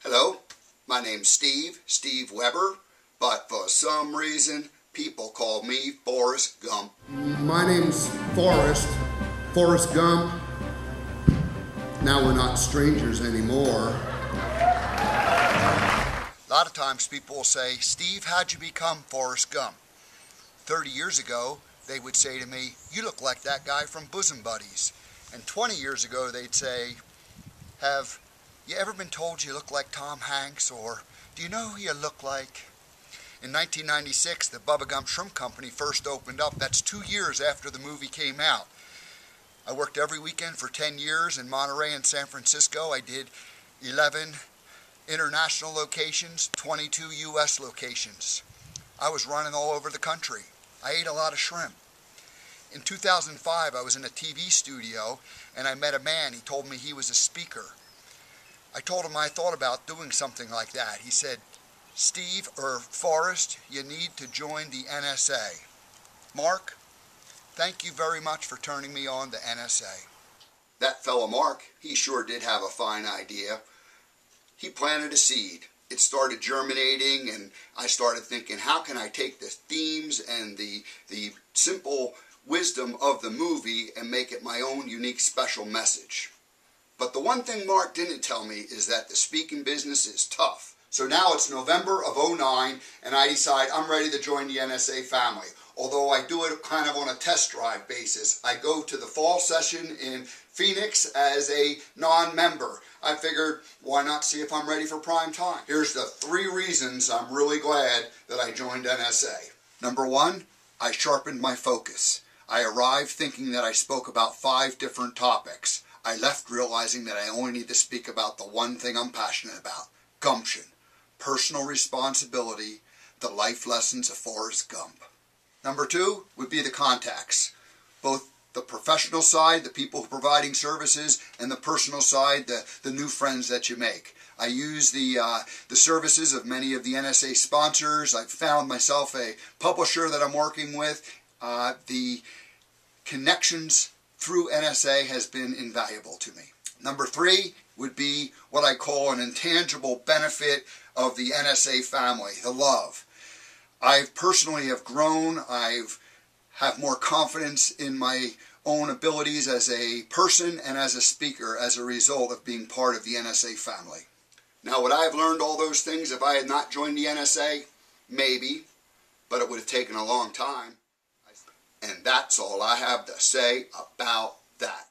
Hello, my name's Steve Weber, but for some reason people call me Forrest Gump. My name's Forrest Gump. Now we're not strangers anymore. A lot of times people will say, Steve, how'd you become Forrest Gump? 30 years ago, they would say to me, you look like that guy from Bosom Buddies. And 20 years ago, they'd say, have you ever been told you look like Tom Hanks? Or do you know who you look like? In 1996, the Bubba Gump Shrimp Company first opened up. That's 2 years after the movie came out. I worked every weekend for 10 years in Monterey and San Francisco. I did 11 international locations, 22 U.S. locations. I was running all over the country. I ate a lot of shrimp. In 2005, I was in a TV studio and I met a man. He told me he was a speaker. I told him I thought about doing something like that. He said, Steve, or Forrest, you need to join the NSA. Mark, thank you very much for turning me on to NSA. That fellow Mark, he sure did have a fine idea. He planted a seed. It started germinating and I started thinking, how can I take the themes and the simple wisdom of the movie and make it my own unique special message. But the one thing Mark didn't tell me is that the speaking business is tough. So now it's November of '09 and I decide I'm ready to join the NSA family. Although I do it kind of on a test drive basis. I go to the fall session in Phoenix as a non-member. I figured, why not see if I'm ready for prime time? Here's the 3 reasons I'm really glad that I joined NSA. Number 1, I sharpened my focus. I arrived thinking that I spoke about 5 different topics. I left realizing that I only need to speak about the one thing I'm passionate about: gumption, personal responsibility, the life lessons of Forrest Gump. Number 2 would be the contacts, both the professional side, the people providing services, and the personal side, the new friends that you make. I use the services of many of the NSA sponsors. I've found myself a publisher that I'm working with. The connections through NSA has been invaluable to me. Number 3 would be what I call an intangible benefit of the NSA family, the love. I personally have grown. Have more confidence in my own abilities as a person and as a speaker as a result of being part of the NSA family. Now, would I have learned all those things if I had not joined the NSA? Maybe, but it would have taken a long time. And that's all I have to say about that.